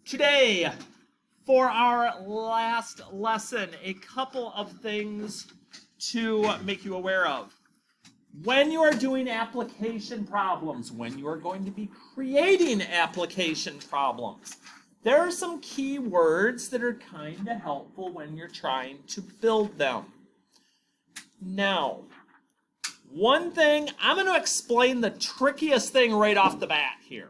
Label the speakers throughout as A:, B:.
A: Today, for our last lesson, a couple of things to make you aware of. When you are doing application problems, when you are going to be creating application problems, there are some key words that are kind of helpful when you're trying to build them. Now, one thing, I'm going to explain the trickiest thing right off the bat here.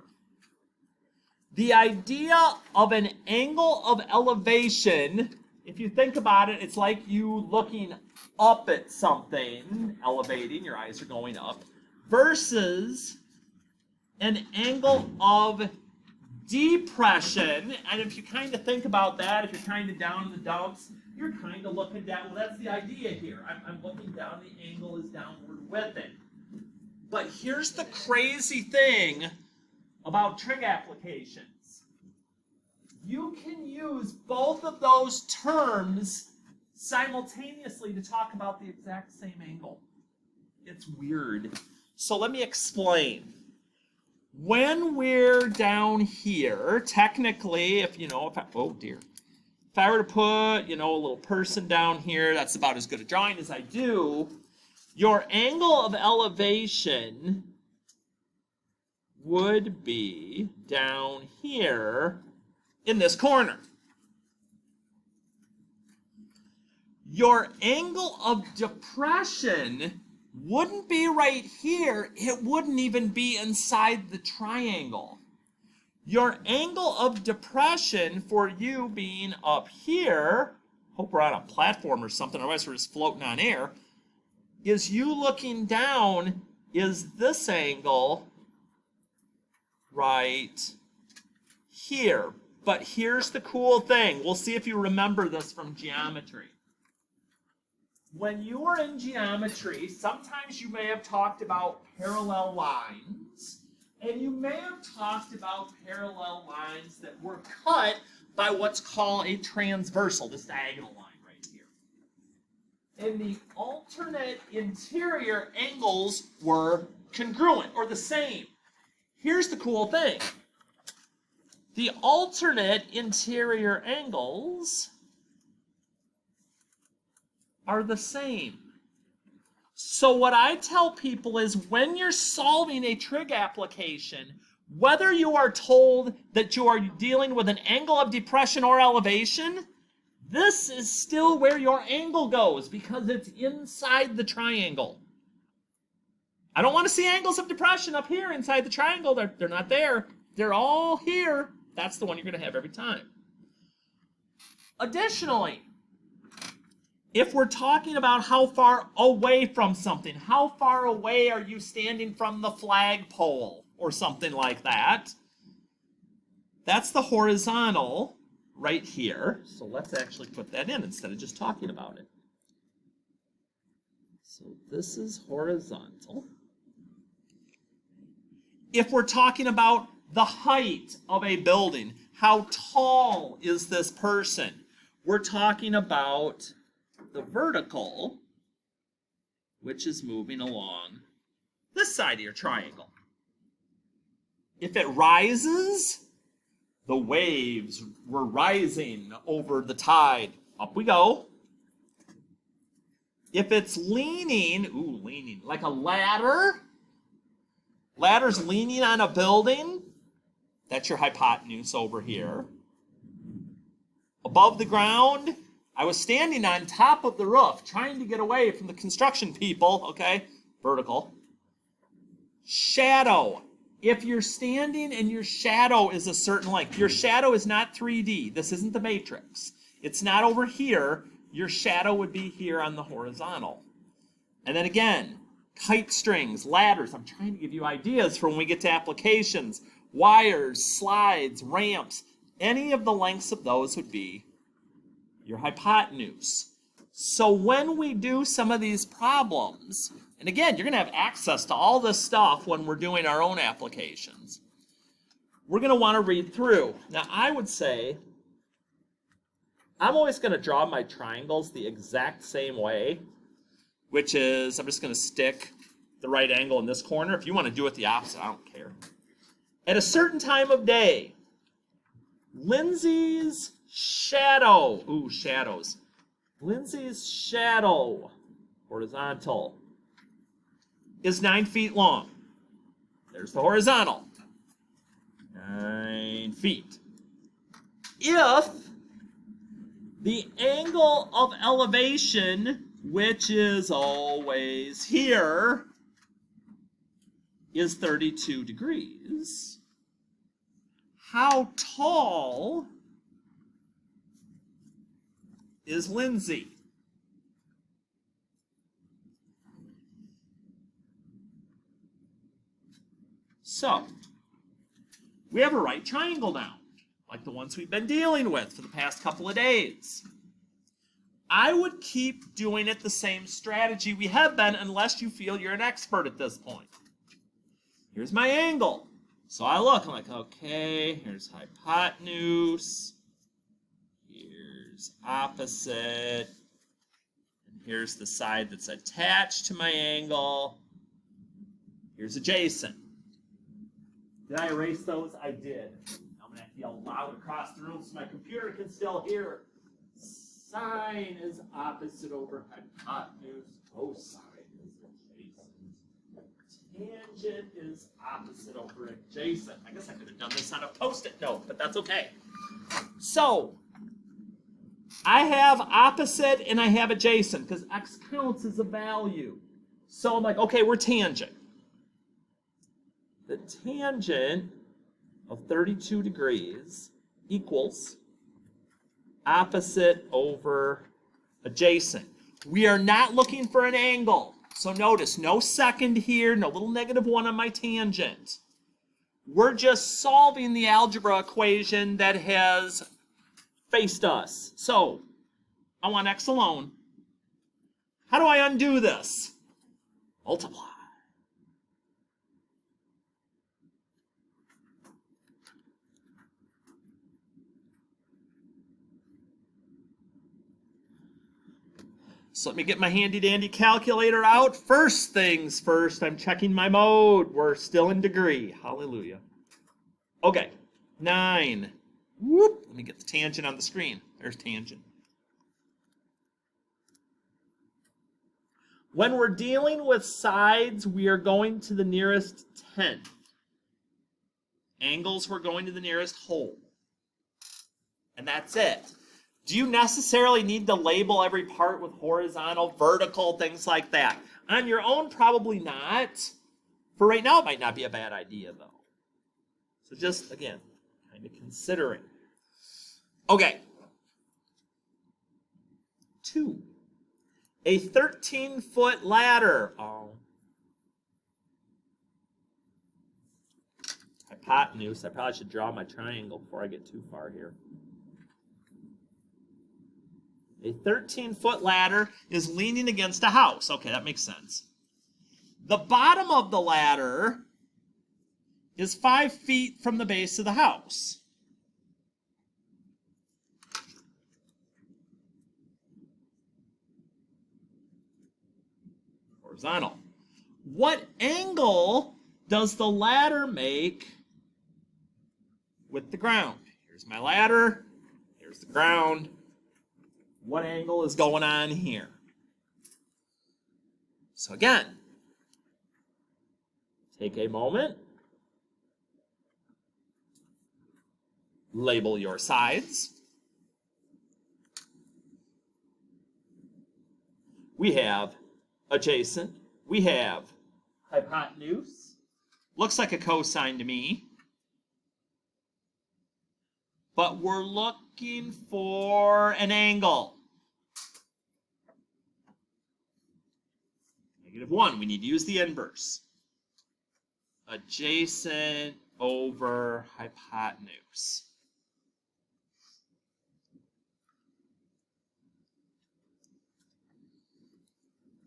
A: The idea of an angle of elevation, if you think about it, it's like you looking up at something, elevating, your eyes are going up, versus an angle of depression. And if you kind of think about that, if you're kind of down in the dumps, you're kind of looking down. Well, that's the idea here. I'm looking down, the angle is downward with it. But here's the crazy thing about trig applications. You can use both of those terms simultaneously to talk about the exact same angle. It's weird. So let me explain. When we're down here, technically, if I were to put, a little person down here, that's about as good a drawing as I do, your angle of elevation would be down here in this corner. Your angle of depression wouldn't be right here. It wouldn't even be inside the triangle. Your angle of depression for you being up here, hope we're on a platform or something, otherwise we're just floating on air, is you looking down, is this angle right here. But here's the cool thing. We'll see if you remember this from geometry. When you were in geometry, sometimes you may have talked about parallel lines, and you may have talked about parallel lines that were cut by what's called a transversal, this diagonal line right here. And the alternate interior angles were congruent, or the same. Here's the cool thing. The alternate interior angles are the same. So what I tell people is when you're solving a trig application, whether you are told that you are dealing with an angle of depression or elevation, this is still where your angle goes because it's inside the triangle. I don't want to see angles of depression up here inside the triangle. They're not there. They're all here. That's the one you're going to have every time. Additionally, if we're talking about how far away from something, how far away are you standing from the flagpole or something like that? That's the horizontal right here. So let's actually put that in instead of just talking about it. So this is horizontal. If we're talking about the height of a building, how tall is this person? We're talking about the vertical, which is moving along this side of your triangle. If it rises, the waves were rising over the tide. Up we go. If it's leaning, like a ladder's leaning on a building, that's your hypotenuse over here. Above the ground, I was standing on top of the roof, trying to get away from the construction people, okay? Vertical. Shadow. If you're standing and your shadow is a certain length, your shadow is not 3D. This isn't the matrix. It's not over here. Your shadow would be here on the horizontal. And then again, kite strings, ladders. I'm trying to give you ideas for when we get to applications. Wires, slides, ramps. Any of the lengths of those would be your hypotenuse. So when we do some of these problems, and again, you're going to have access to all this stuff when we're doing our own applications, we're going to want to read through. Now, I would say I'm always going to draw my triangles the exact same way, which is I'm just going to stick the right angle in this corner. If you want to do it the opposite, I don't care. At a certain time of day, Lindsay's shadow. Ooh, shadows. Lindsay's shadow, horizontal, is 9 feet long. There's the horizontal. 9 feet. If the angle of elevation, which is always here, is 32 degrees, how tall is Lindsay? So, we have a right triangle now, like the ones we've been dealing with for the past couple of days. I would keep doing it the same strategy we have been unless you feel you're an expert at this point. Here's my angle. So I look, I'm like, okay, here's hypotenuse, here's opposite, and here's the side that's attached to my angle. Here's adjacent. Did I erase those? I did. I'm going to have to yell loud across the room so my computer can still hear. Sine is opposite over hypotenuse. Cosine is adjacent. Tangent is opposite over adjacent. I guess I could have done this on a Post-it note, but that's okay. So, I have opposite and I have adjacent because x counts as a value. So I'm like, okay, we're tangent. The tangent of 32 degrees equals opposite over adjacent. We are not looking for an angle. So notice, no second here, no little -1 on my tangent. We're just solving the algebra equation that has faced us. So, I want x alone. How do I undo this? Multiply. So let me get my handy-dandy calculator out. First things first, I'm checking my mode. We're still in degree. Hallelujah. Okay, 9. Whoop. Let me get the tangent on the screen. There's tangent. When we're dealing with sides, we are going to the nearest tenth. Angles, we're going to the nearest whole. And that's it. Do you necessarily need to label every part with horizontal, vertical, things like that? On your own, probably not. For right now, it might not be a bad idea, though. So just, again, kind of considering. Okay. 2. A 13-foot ladder. Oh. Hypotenuse. I probably should draw my triangle before I get too far here. A 13-foot ladder is leaning against a house. Okay, that makes sense. The bottom of the ladder is 5 feet from the base of the house. Horizontal. What angle does the ladder make with the ground? Here's my ladder. Here's the ground. What angle is going on here? So again, take a moment, label your sides. We have adjacent, we have hypotenuse. Looks like a cosine to me. But we're looking for an angle. -1, we need to use the inverse. Adjacent over hypotenuse.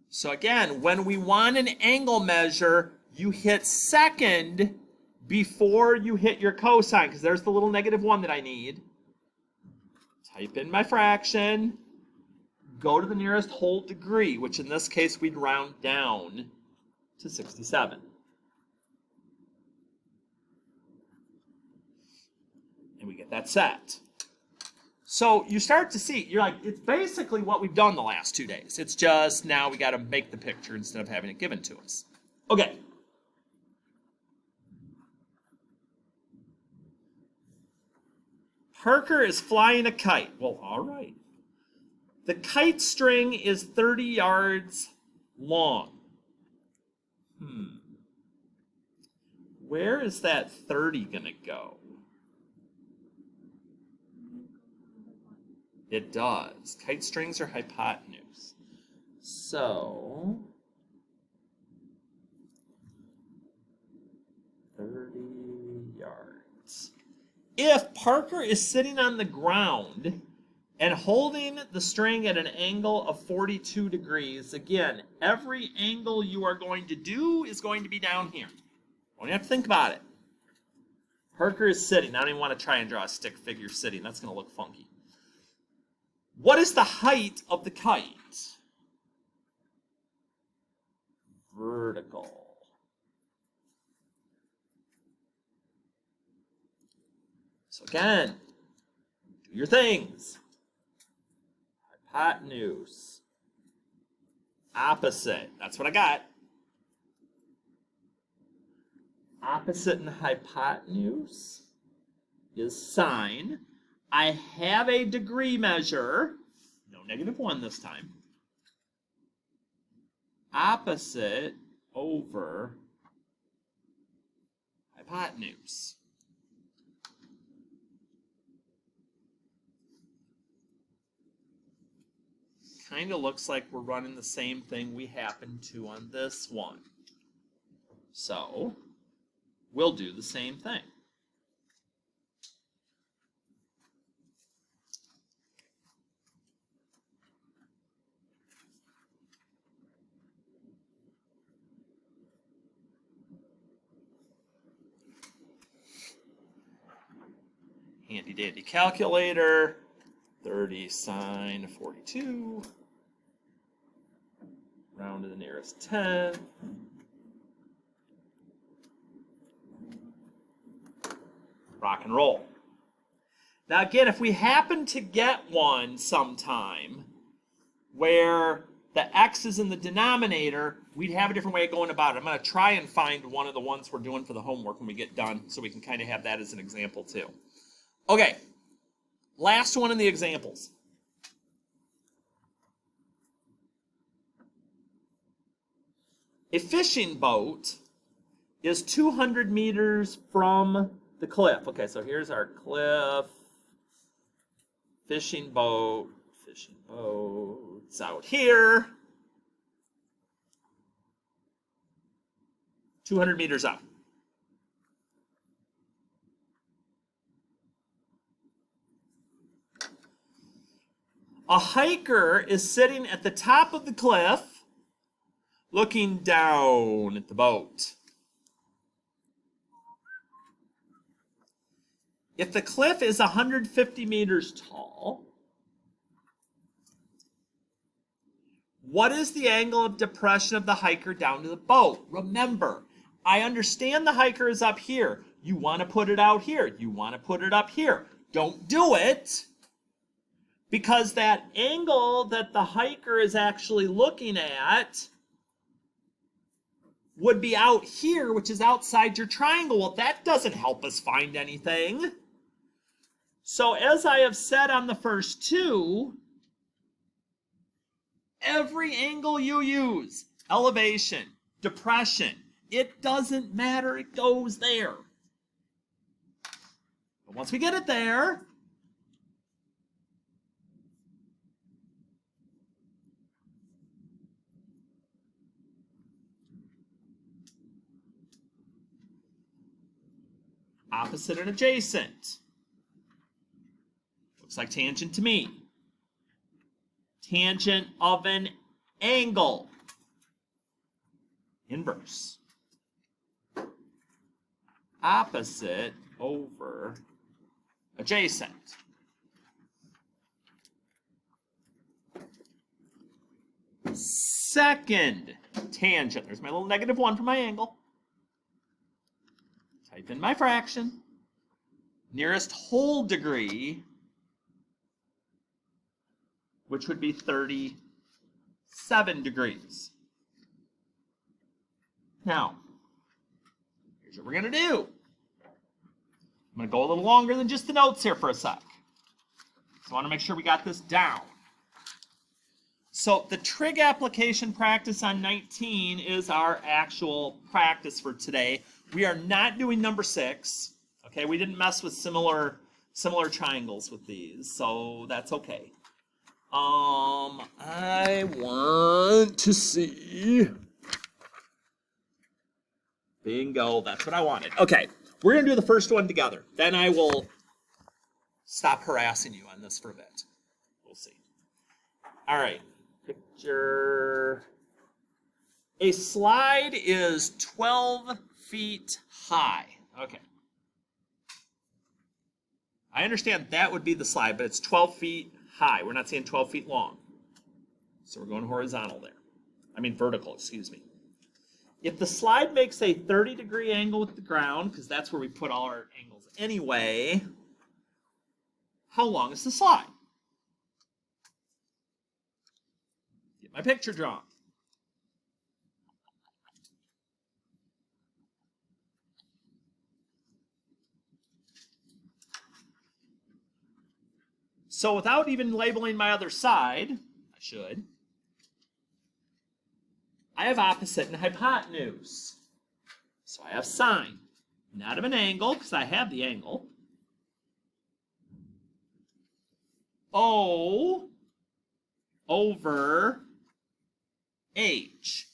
A: So again, when we want an angle measure, you hit second before you hit your cosine, because there's the little -1 that I need. Type in my fraction. Go to the nearest whole degree, which in this case we'd round down to 67. And we get that set. So you start to see, you're like, it's basically what we've done the last 2 days. It's just now we got to make the picture instead of having it given to us. Okay. Parker is flying a kite. Well, all right. The kite string is 30 yards long. Where is that 30 going to go? It does. Kite strings are hypotenuse. So, 30 yards. If Parker is sitting on the ground and holding the string at an angle of 42 degrees, again, every angle you are going to do is going to be down here. Don't you have to think about it. Parker is sitting. I don't even want to try and draw a stick figure sitting. That's going to look funky. What is the height of the kite? Vertical. So again, do your things. Hypotenuse. Opposite. That's what I got. Opposite and hypotenuse is sine. I have a degree measure. No -1 this time. Opposite over hypotenuse. Kind of looks like we're running the same thing we happened to on this one. So, we'll do the same thing. Handy dandy calculator. 30 sine 42. Round to the nearest 10. Rock and roll. Now again, if we happen to get one sometime where the x is in the denominator, we'd have a different way of going about it. I'm going to try and find one of the ones we're doing for the homework when we get done so we can kind of have that as an example too. Okay, last one in the examples. A fishing boat is 200 meters from the cliff. Okay, so here's our cliff. Fishing boat's out here. 200 meters out. A hiker is sitting at the top of the cliff looking down at the boat. If the cliff is 150 meters tall, what is the angle of depression of the hiker down to the boat? Remember, I understand the hiker is up here. You want to put it out here. You want to put it up here. Don't do it, because that angle that the hiker is actually looking at would be out here, which is outside your triangle. Well, that doesn't help us find anything. So as I have said on the first two, every angle you use, elevation, depression, it doesn't matter, it goes there. But once we get it there, opposite and adjacent. Looks like tangent to me. Tangent of an angle. Inverse. Opposite over adjacent. Second tangent. There's my little -1 for my angle. Type in my fraction. nearest whole degree, which would be 37 degrees. Now, here's what we're going to do. I'm going to go a little longer than just the notes here for a sec. So I want to make sure we got this down. So the trig application practice on 19 is our actual practice for today. We are not doing number 6. Okay, we didn't mess with similar triangles with these, so that's okay. I want to see. Bingo, that's what I wanted. Okay, we're going to do the first one together. Then I will stop harassing you on this for a bit. We'll see. All right, picture. A slide is 12 feet high. Okay. I understand that would be the slide, but it's 12 feet high. We're not saying 12 feet long. So we're going horizontal there. I mean vertical, excuse me. If the slide makes a 30-degree angle with the ground, because that's where we put all our angles anyway, how long is the slide? Get my picture drawn. So without even labeling my other side, I should, I have opposite and hypotenuse. So I have sine, not of an angle, because I have the angle. O over H.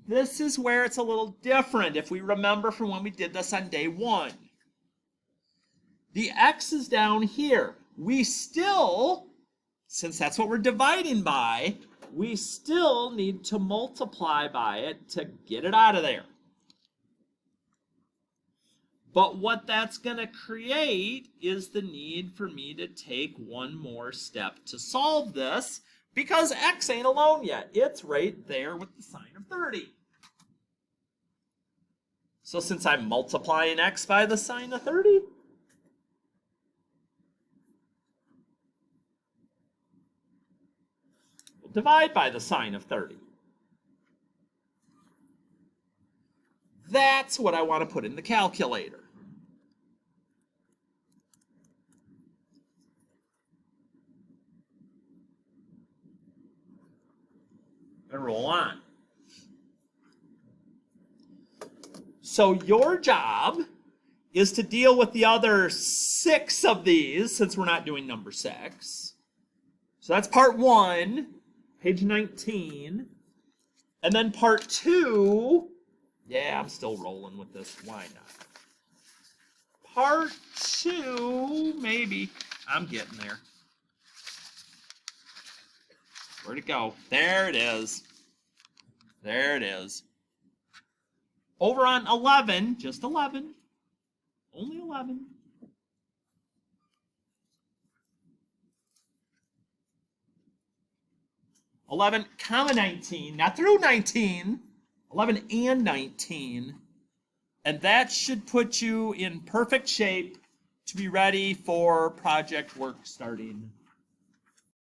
A: This is where it's a little different if we remember from when we did this on day 1. The X is down here. We still, since that's what we're dividing by, we still need to multiply by it to get it out of there. But what that's going to create is the need for me to take one more step to solve this, because X ain't alone yet. It's right there with the sine of 30. So since I'm multiplying X by the sine of 30, we'll divide by the sine of 30. That's what I want to put in the calculator. And roll on. So your job is to deal with the other 6 of these, since we're not doing number 6. So that's part 1, page 19. And then part 2, yeah, I'm still rolling with this. Why not? Part 2, maybe. I'm getting there. Where'd it go? There it is. There it is. Over on 11, just 11. Only 11. (11, 19, not through 19, 11 and 19. And that should put you in perfect shape to be ready for project work starting